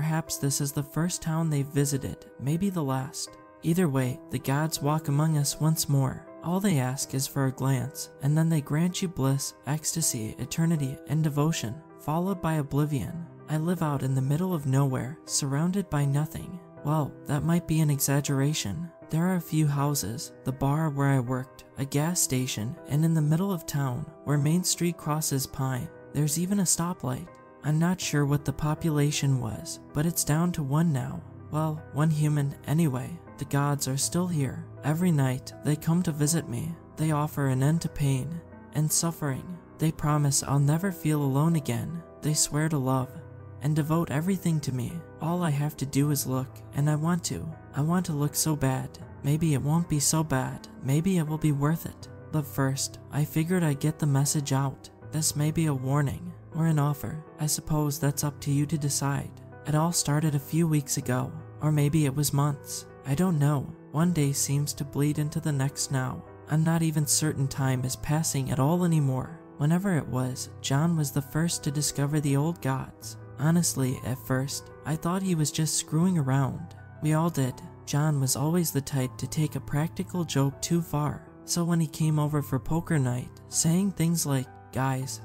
Perhaps this is the first town they've visited, maybe the last. Either way, the gods walk among us once more. All they ask is for a glance, and then they grant you bliss, ecstasy, eternity, and devotion, followed by oblivion. I live out in the middle of nowhere, surrounded by nothing. Well, that might be an exaggeration. There are a few houses, the bar where I worked, a gas station, and in the middle of town, where Main Street crosses Pine, there's even a stoplight. I'm not sure what the population was, but it's down to 1 now. Well, 1 human anyway. The gods are still here. Every night, they come to visit me. They offer an end to pain and suffering. They promise I'll never feel alone again. They swear to love and devote everything to me. All I have to do is look, and I want to. I want to look so bad. Maybe it won't be so bad. Maybe it will be worth it. But first, I figured I'd get the message out. This may be a warning or an offer. I suppose that's up to you to decide. It all started a few weeks ago, or maybe it was months. I don't know. One day seems to bleed into the next now. I'm not even certain time is passing at all anymore. Whenever it was, John was the first to discover the old gods. Honestly, at first, I thought he was just screwing around. We all did. John was always the type to take a practical joke too far. So when he came over for poker night, saying things like, guys,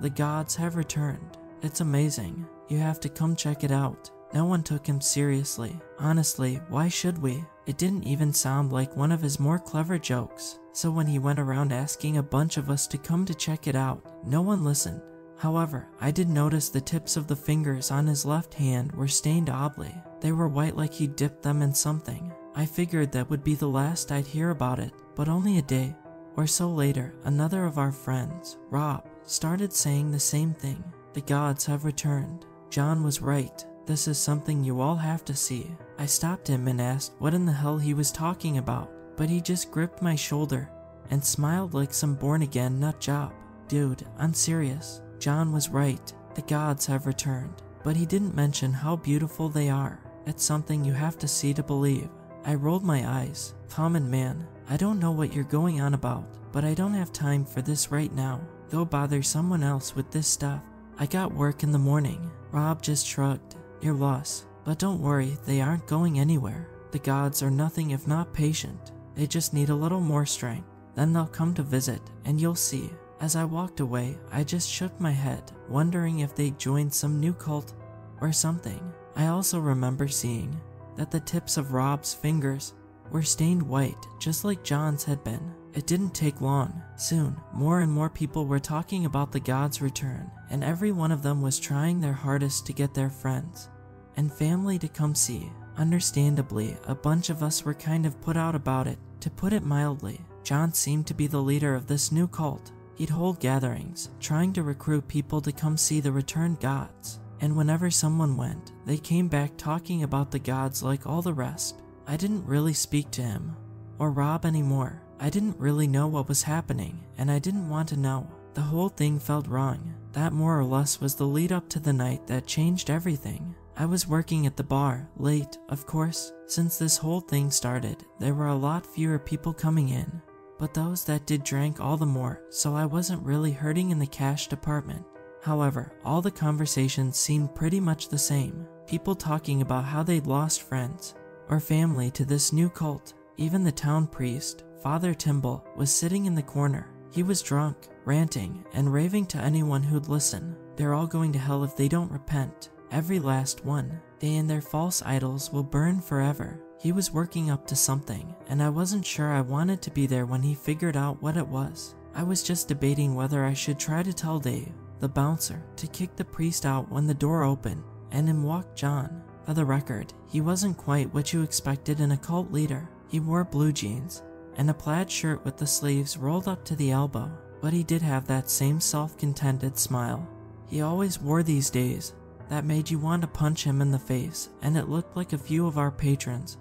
the gods have returned. It's amazing. You have to come check it out. No one took him seriously. Honestly, why should we? It didn't even sound like one of his more clever jokes. So when he went around asking a bunch of us to come to check it out, no one listened. However, I did notice the tips of the fingers on his left hand were stained oddly. They were white like he dipped them in something. I figured that would be the last I'd hear about it, but only a day or so later, another of our friends, Rob, started saying the same thing. The gods have returned. John was right. This is something you all have to see. I stopped him and asked what in the hell he was talking about, but he just gripped my shoulder and smiled like some born-again nut job. Dude, I'm serious. John was right. The gods have returned. But he didn't mention how beautiful they are. It's something you have to see to believe. I rolled my eyes. Common man, I don't know what you're going on about, but I don't have time for this right now. Go bother someone else with this stuff. I got work in the morning. Rob just shrugged. You're lost. But don't worry, they aren't going anywhere. The gods are nothing if not patient. They just need a little more strength. Then they'll come to visit, and you'll see. As I walked away, I just shook my head, wondering if they'd joined some new cult or something. I also remember seeing that the tips of Rob's fingers were stained white, just like John's had been. It didn't take long. Soon, more and more people were talking about the gods' return, and every one of them was trying their hardest to get their friends and family to come see. Understandably, a bunch of us were kind of put out about it, to put it mildly. John seemed to be the leader of this new cult. He'd hold gatherings, trying to recruit people to come see the returned gods. And whenever someone went, they came back talking about the gods like all the rest. I didn't really speak to him or Rob anymore. I didn't really know what was happening, and I didn't want to know. The whole thing felt wrong. That more or less was the lead up to the night that changed everything. I was working at the bar, late, of course. Since this whole thing started, there were a lot fewer people coming in. But those that did drank all the more, so I wasn't really hurting in the cash department. However, all the conversations seemed pretty much the same. People talking about how they'd lost friends or family to this new cult. Even the town priest, Father Timble, was sitting in the corner. He was drunk, ranting, and raving to anyone who'd listen. They're all going to hell if they don't repent. Every last one. They and their false idols will burn forever. He was working up to something, and I wasn't sure I wanted to be there when he figured out what it was. I was just debating whether I should try to tell Dave, the bouncer, to kick the priest out when the door opened, and in walked John. For the record, he wasn't quite what you expected in a cult leader. He wore blue jeans and a plaid shirt with the sleeves rolled up to the elbow, but he did have that same self-contented smile he always wore these days that made you want to punch him in the face, and it looked like a few of our patrons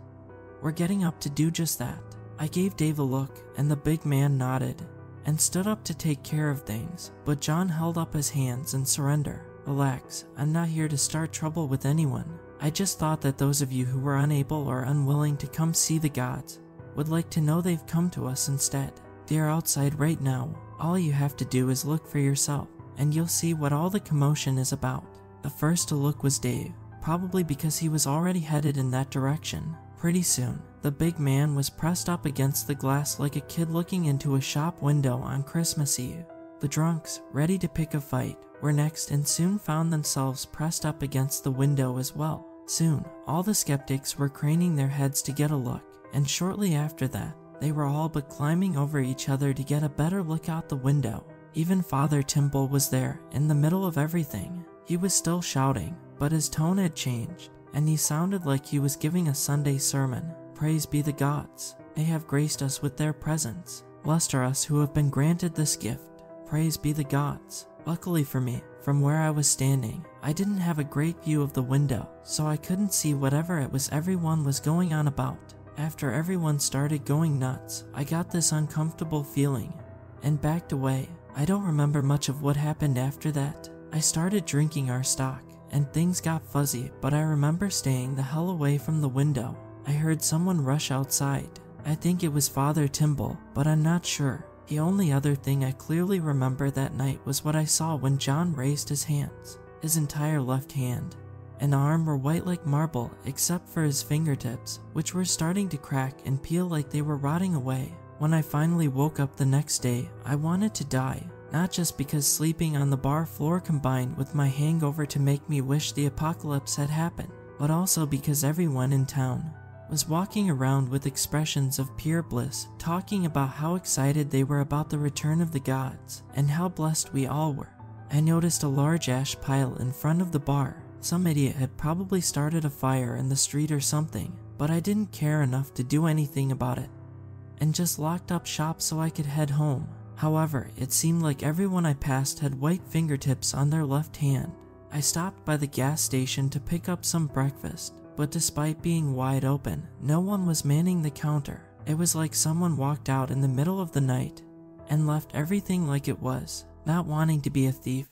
were getting up to do just that. I gave Dave a look, and the big man nodded and stood up to take care of things, but John held up his hands in surrender. Relax, I'm not here to start trouble with anyone. I just thought that those of you who were unable or unwilling to come see the gods would like to know they've come to us instead. They are outside right now. All you have to do is look for yourself, and you'll see what all the commotion is about. The first to look was Dave. probably because he was already headed in that direction. Pretty soon, the big man was pressed up against the glass like a kid looking into a shop window on Christmas Eve. The drunks, ready to pick a fight, were next and soon found themselves pressed up against the window as well. Soon, all the skeptics were craning their heads to get a look, and shortly after that, they were all but climbing over each other to get a better look out the window. Even Father Timble was there, in the middle of everything. He was still shouting, but his tone had changed, and he sounded like he was giving a Sunday sermon. Praise be the gods. They have graced us with their presence. Blessed are us who have been granted this gift. Praise be the gods. Luckily for me, from where I was standing, I didn't have a great view of the window, so I couldn't see whatever it was everyone was going on about. After everyone started going nuts, I got this uncomfortable feeling and backed away. I don't remember much of what happened after that. I started drinking our stock, and things got fuzzy, but I remember staying the hell away from the window. I heard someone rush outside. I think it was Father Timble, but I'm not sure. The only other thing I clearly remember that night was what I saw when John raised his hands. His entire left hand and arm were white like marble except for his fingertips, which were starting to crack and peel like they were rotting away. When I finally woke up the next day, I wanted to die. Not just because sleeping on the bar floor combined with my hangover to make me wish the apocalypse had happened, but also because everyone in town was walking around with expressions of pure bliss, talking about how excited they were about the return of the gods, and how blessed we all were. I noticed a large ash pile in front of the bar. Some idiot had probably started a fire in the street or something, but I didn't care enough to do anything about it, and just locked up shop so I could head home. However, it seemed like everyone I passed had white fingertips on their left hand. I stopped by the gas station to pick up some breakfast, but despite being wide open, no one was manning the counter. It was like someone walked out in the middle of the night and left everything like it was. Not wanting to be a thief,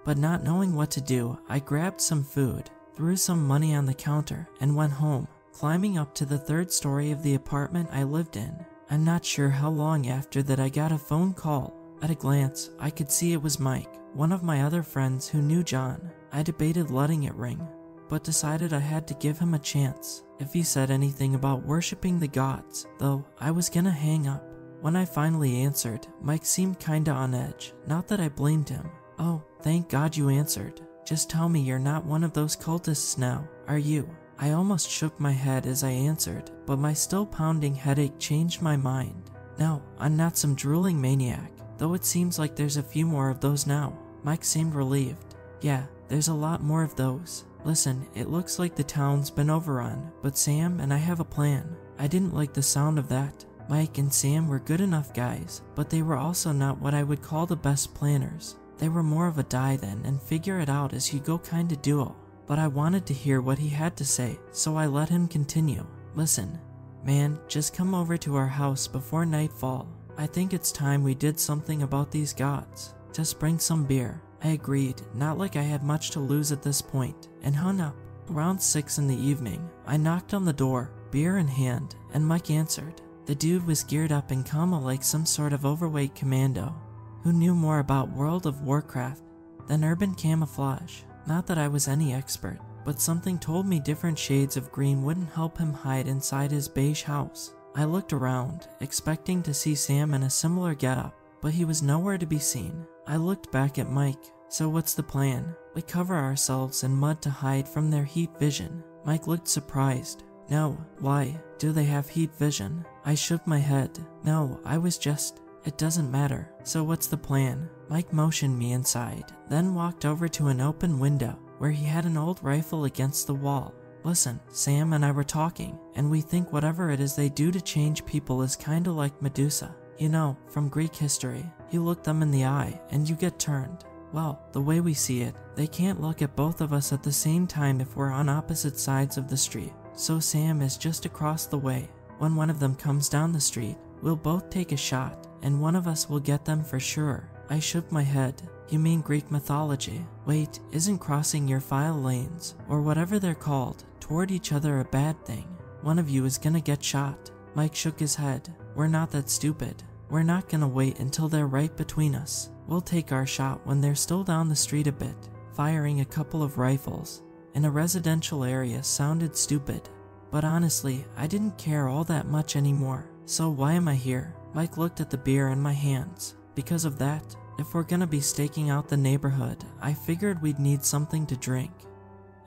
but not knowing what to do, I grabbed some food, threw some money on the counter, and went home, climbing up to the 3rd story of the apartment I lived in. I'm not sure how long after that I got a phone call. At a glance, I could see it was Mike, one of my other friends who knew John. I debated letting it ring, but decided I had to give him a chance. If he said anything about worshipping the gods, though, I was gonna hang up. When I finally answered, Mike seemed kinda on edge. Not that I blamed him. "Oh, thank God you answered. Just tell me you're not one of those cultists now, are you?" I almost shook my head as I answered, but my still pounding headache changed my mind. "No, I'm not some drooling maniac, though it seems like there's a few more of those now." Mike seemed relieved. "Yeah, there's a lot more of those. Listen, it looks like the town's been overrun, but Sam and I have a plan." I didn't like the sound of that. Mike and Sam were good enough guys, but they were also not what I would call the best planners. They were more of a die then and figure it out as you go kinda duo. But I wanted to hear what he had to say, so I let him continue. "Listen, man, just come over to our house before nightfall. I think it's time we did something about these gods. Just bring some beer." I agreed, not like I had much to lose at this point, and hung up. Around 6 in the evening, I knocked on the door, beer in hand, and Mike answered. The dude was geared up in camo like some sort of overweight commando, who knew more about World of Warcraft than urban camouflage. Not that I was any expert, but something told me different shades of green wouldn't help him hide inside his beige house. I looked around, expecting to see Sam in a similar getup, but he was nowhere to be seen. I looked back at Mike. "So what's the plan?" "We cover ourselves in mud to hide from their heat vision." Mike looked surprised. "No, why? Do they have heat vision?" I shook my head. "No, I was just... It doesn't matter." "So what's the plan?" Mike motioned me inside, then walked over to an open window where he had an old rifle against the wall. "Listen, Sam and I were talking, and we think whatever it is they do to change people is kinda like Medusa. You know, from Greek history, you look them in the eye and you get turned. Well, the way we see it, they can't look at both of us at the same time if we're on opposite sides of the street. So Sam is just across the way. When one of them comes down the street, we'll both take a shot, and one of us will get them for sure." I shook my head. "You mean Greek mythology? Wait, isn't crossing your file lanes, or whatever they're called, toward each other a bad thing? One of you is gonna get shot." Mike shook his head. "We're not that stupid. We're not gonna wait until they're right between us. We'll take our shot when they're still down the street a bit, firing a couple of rifles, in a residential area sounded stupid. But honestly, I didn't care all that much anymore. So why am I here? Mike looked at the beer in my hands. Because of that, if we're gonna be staking out the neighborhood, I figured we'd need something to drink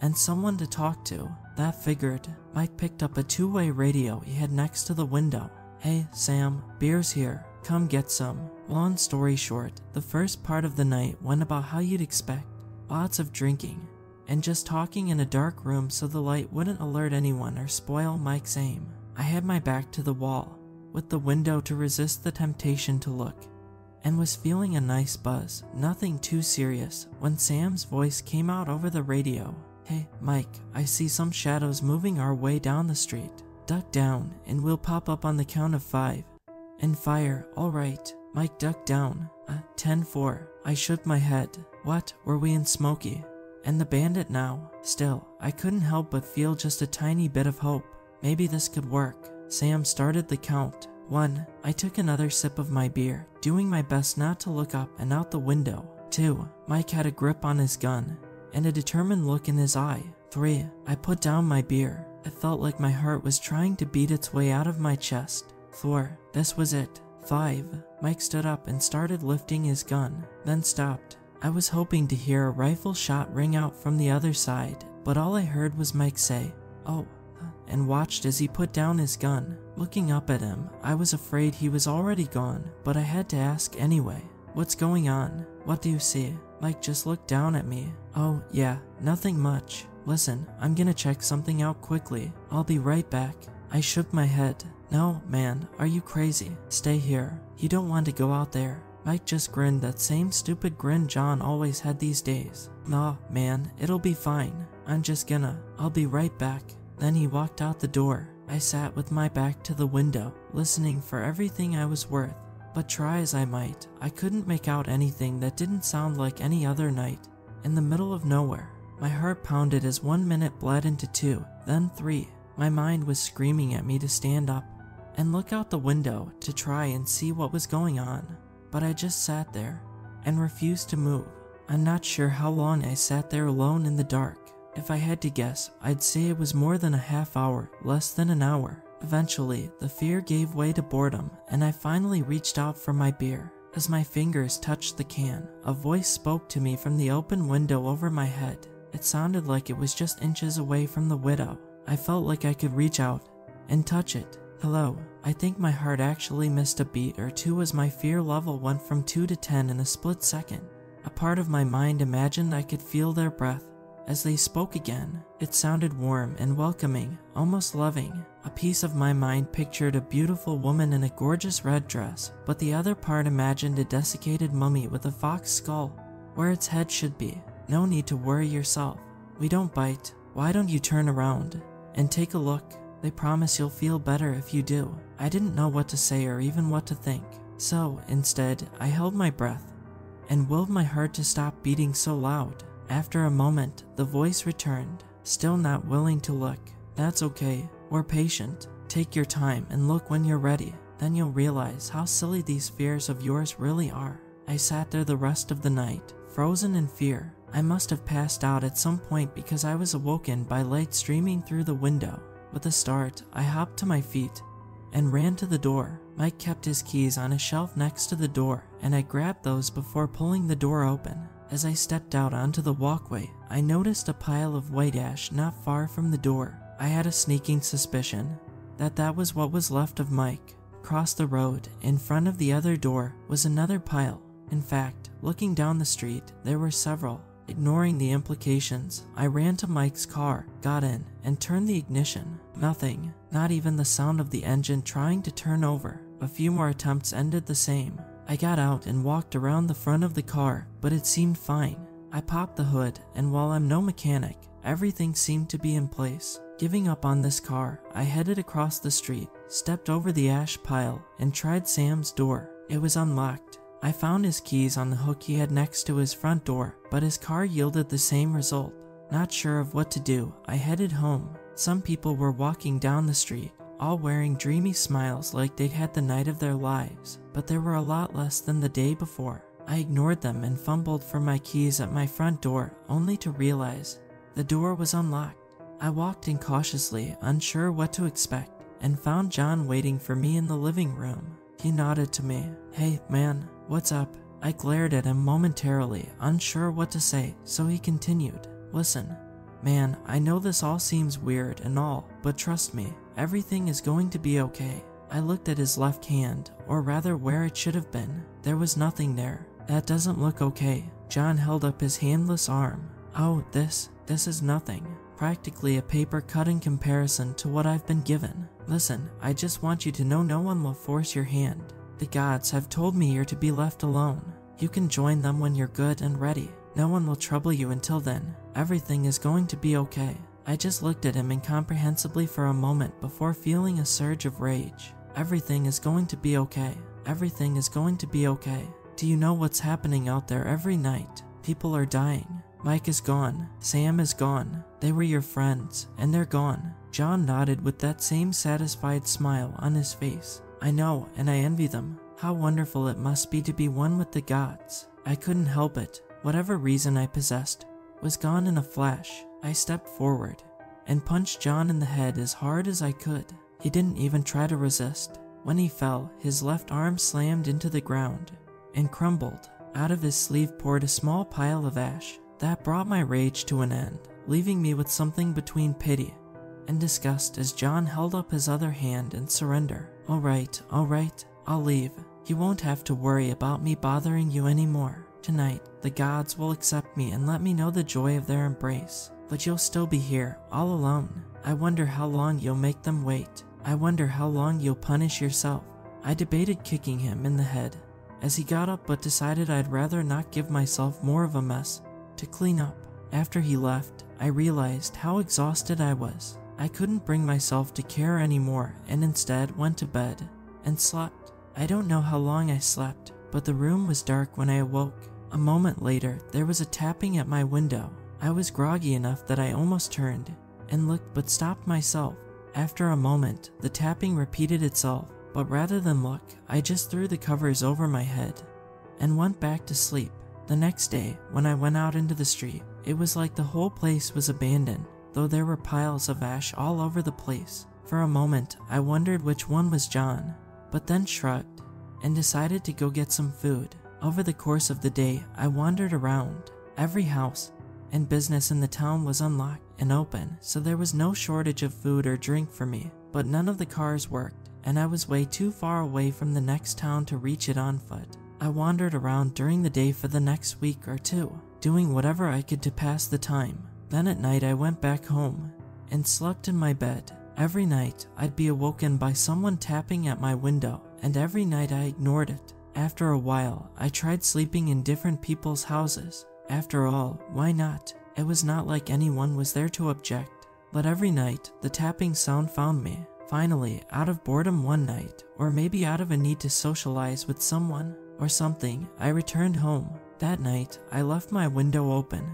and someone to talk to. That figured. Mike picked up a two-way radio he had next to the window. Hey, Sam, beer's here. Come get some. Long story short, the first part of the night went about how you'd expect. Lots of drinking and just talking in a dark room so the light wouldn't alert anyone or spoil Mike's aim. I had my back to the wall, with the window to resist the temptation to look, and was feeling a nice buzz, nothing too serious, when Sam's voice came out over the radio. Hey, Mike, I see some shadows moving our way down the street. Duck down, and we'll pop up on the count of 5. And fire, alright. Mike ducked down. 10-4. I shook my head. What, were we in Smoky? And the bandit now? Still, I couldn't help but feel just a tiny bit of hope. Maybe this could work. Sam started the count. 1. I took another sip of my beer, doing my best not to look up and out the window. 2. Mike had a grip on his gun and a determined look in his eye. 3. I put down my beer. It felt like my heart was trying to beat its way out of my chest. 4. This was it. 5. Mike stood up and started lifting his gun, then stopped. I was hoping to hear a rifle shot ring out from the other side, but all I heard was Mike say, "Oh," and watched as he put down his gun. Looking up at him, I was afraid he was already gone, but I had to ask anyway. What's going on? What do you see? Mike just looked down at me. Oh, yeah, nothing much. Listen, I'm gonna check something out quickly. I'll be right back. I shook my head. No, man, are you crazy? Stay here. You don't want to go out there. Mike just grinned that same stupid grin John always had these days. Nah, man, it'll be fine. I'll be right back. Then he walked out the door. I sat with my back to the window, listening for everything I was worth. But try as I might, I couldn't make out anything that didn't sound like any other night. In the middle of nowhere, my heart pounded as 1 minute bled into 2, then 3. My mind was screaming at me to stand up and look out the window to try and see what was going on. But I just sat there and refused to move. I'm not sure how long I sat there alone in the dark. If I had to guess, I'd say it was more than a half hour, less than an hour. Eventually, the fear gave way to boredom, and I finally reached out for my beer. As my fingers touched the can, a voice spoke to me from the open window over my head. It sounded like it was just inches away from the widow. I felt like I could reach out and touch it. Hello. I think my heart actually missed a beat or two as my fear level went from 2 to 10 in a split second. A part of my mind imagined I could feel their breath as they spoke again. It sounded warm and welcoming, almost loving. A piece of my mind pictured a beautiful woman in a gorgeous red dress, but the other part imagined a desiccated mummy with a fox skull where its head should be. No need to worry yourself. We don't bite. Why don't you turn around and take a look? They promise you'll feel better if you do. I didn't know what to say or even what to think. So, instead, I held my breath and willed my heart to stop beating so loud. After a moment, the voice returned, still not willing to look. That's okay. We're patient. Take your time and look when you're ready. Then you'll realize how silly these fears of yours really are. I sat there the rest of the night, frozen in fear. I must have passed out at some point because I was awoken by light streaming through the window. With a start, I hopped to my feet and ran to the door. Mike kept his keys on a shelf next to the door, and I grabbed those before pulling the door open. As I stepped out onto the walkway, I noticed a pile of white ash not far from the door. I had a sneaking suspicion that that was what was left of Mike. Across the road, in front of the other door, was another pile. In fact, looking down the street, there were several. Ignoring the implications, I ran to Mike's car, got in, and turned the ignition. Nothing, not even the sound of the engine trying to turn over. A few more attempts ended the same. I got out and walked around the front of the car, but it seemed fine. I popped the hood, and while I'm no mechanic, everything seemed to be in place. Giving up on this car, I headed across the street, stepped over the ash pile, and tried Sam's door. It was unlocked. I found his keys on the hook he had next to his front door, but his car yielded the same result. Not sure of what to do, I headed home. Some people were walking down the street, all wearing dreamy smiles like they'd had the night of their lives, but there were a lot less than the day before. I ignored them and fumbled for my keys at my front door, only to realize The door was unlocked. I walked in cautiously, unsure what to expect, and found John waiting for me in the living room. He nodded to me. "Hey, man, what's up?" I glared at him momentarily, unsure what to say, so he continued. "Listen, man, I know this all seems weird and all, but trust me, everything is going to be okay." I looked at his left hand, or rather where it should have been. There was nothing there. "That doesn't look okay." John held up his handless arm. "Oh, this is nothing. Practically a paper cut in comparison to what I've been given. Listen, I just want you to know no one will force your hand. The gods have told me you're to be left alone. You can join them when you're good and ready. No one will trouble you until then. Everything is going to be okay." I just looked at him incomprehensibly for a moment before feeling a surge of rage. "Everything is going to be okay. Everything is going to be okay. Do you know what's happening out there every night? People are dying. Mike is gone. Sam is gone. They were your friends, and they're gone." John nodded with that same satisfied smile on his face. "I know, and I envy them. How wonderful it must be to be one with the gods." I couldn't help it. Whatever reason I possessed was gone in a flash. I stepped forward and punched John in the head as hard as I could. He didn't even try to resist. When he fell, his left arm slammed into the ground and crumbled. Out of his sleeve poured a small pile of ash. That brought my rage to an end, leaving me with something between pity and disgust as John held up his other hand in surrender. All right, I'll leave. You won't have to worry about me bothering you anymore. Tonight, the gods will accept me and let me know the joy of their embrace. But you'll still be here, all alone. I wonder how long you'll make them wait. I wonder how long you'll punish yourself." I debated kicking him in the head as he got up, but decided I'd rather not give myself more of a mess to clean up. After he left, I realized how exhausted I was. I couldn't bring myself to care anymore and instead went to bed and slept. I don't know how long I slept, but the room was dark when I awoke. A moment later, there was a tapping at my window. I was groggy enough that I almost turned and looked but stopped myself. After a moment, the tapping repeated itself, but rather than look, I just threw the covers over my head and went back to sleep. The next day, when I went out into the street, it was like the whole place was abandoned, though there were piles of ash all over the place. For a moment, I wondered which one was John, but then shrugged and decided to go get some food. Over the course of the day, I wandered around. Every house and business in the town was unlocked and open, so there was no shortage of food or drink for me, but none of the cars worked, and I was way too far away from the next town to reach it on foot. I wandered around during the day for the next week or two, doing whatever I could to pass the time. Then at night I went back home and slept in my bed. Every night I'd be awoken by someone tapping at my window, and every night I ignored it. After a while, I tried sleeping in different people's houses. After all, why not? It was not like anyone was there to object. But every night, the tapping sound found me. Finally, out of boredom one night, or maybe out of a need to socialize with someone or something, I returned home. That night, I left my window open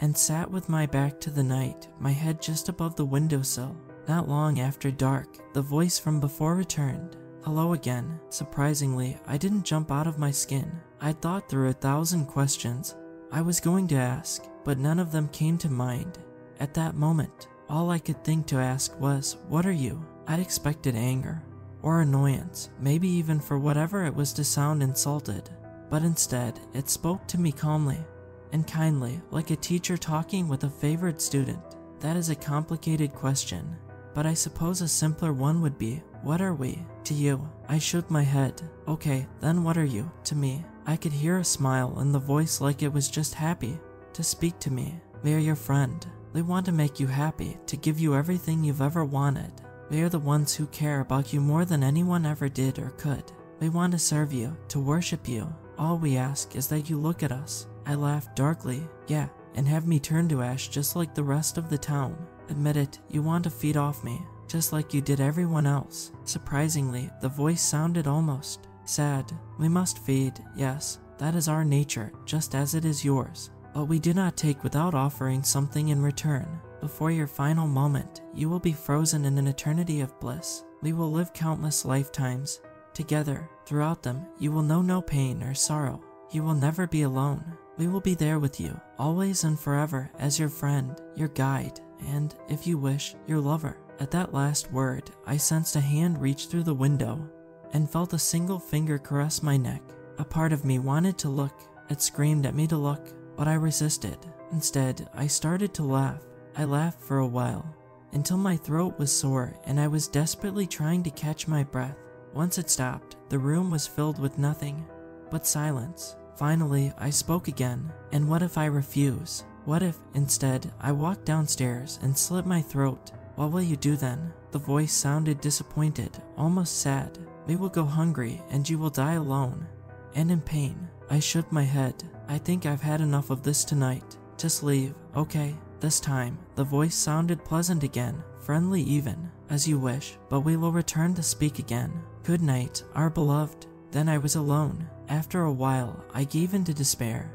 and sat with my back to the night, my head just above the windowsill. Not long after dark, the voice from before returned. Hello again. Surprisingly, I didn't jump out of my skin. I'd thought through 1,000 questions I was going to ask, but none of them came to mind. At that moment, all I could think to ask was, "What are you?" I'd expected anger or annoyance, maybe even for whatever it was to sound insulted. But instead, it spoke to me calmly and kindly, like a teacher talking with a favored student. That is a complicated question, but I suppose a simpler one would be, "What are we to you?" I shook my head. "Okay, then what are you to me?" I could hear a smile in the voice, like it was just happy to speak to me. "We are your friend. We want to make you happy, to give you everything you've ever wanted. We are the ones who care about you more than anyone ever did or could. We want to serve you, to worship you. All we ask is that you look at us." I laughed darkly. "Yeah, and have me turn to ash just like the rest of the town. Admit it, you want to feed off me, just like you did everyone else." Surprisingly, the voice sounded almost sad. "We must feed, yes, that is our nature, just as it is yours. But we do not take without offering something in return. Before your final moment, you will be frozen in an eternity of bliss. We will live countless lifetimes together. Throughout them, you will know no pain or sorrow. You will never be alone. We will be there with you, always and forever, as your friend, your guide, and, if you wish, your lover. At that last word, I sensed a hand reach through the window and felt a single finger caress my neck. A part of me wanted to look. It screamed at me to look, but I resisted. Instead, I started to laugh. I laughed for a while, until my throat was sore and I was desperately trying to catch my breath. Once it stopped, the room was filled with nothing but silence. Finally, I spoke again. And what if I refuse? What if, instead, I walk downstairs and slit my throat? What will you do then? The voice sounded disappointed, almost sad. We will go hungry and you will die alone and in pain. I shook my head. I think I've had enough of this tonight. Just leave, okay? This time, the voice sounded pleasant again, friendly even. As you wish, but we will return to speak again. Good night, our beloved. Then I was alone. After a while, I gave in to despair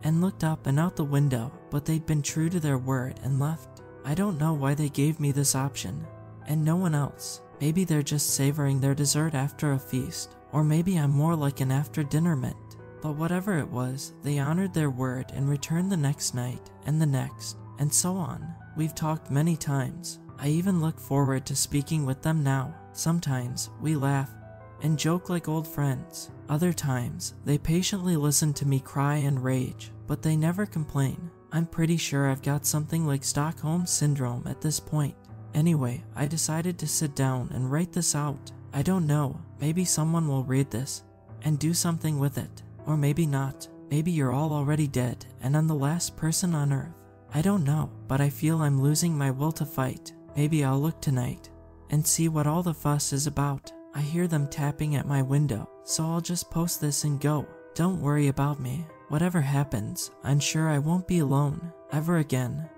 and looked up and out the window, but they'd been true to their word and left. I don't know why they gave me this option and no one else. Maybe they're just savoring their dessert after a feast, or maybe I'm more like an after-dinner mint. But whatever it was, they honored their word and returned the next night, and the next, and so on. We've talked many times. I even look forward to speaking with them now. Sometimes we laugh and joke like old friends. Other times, they patiently listen to me cry and rage, but they never complain. I'm pretty sure I've got something like Stockholm Syndrome at this point. Anyway, I decided to sit down and write this out. I don't know, maybe someone will read this and do something with it. Or maybe not. Maybe you're all already dead and I'm the last person on Earth. I don't know, but I feel I'm losing my will to fight. Maybe I'll look tonight and see what all the fuss is about. I hear them tapping at my window, so I'll just post this and go. Don't worry about me. Whatever happens, I'm sure I won't be alone ever again.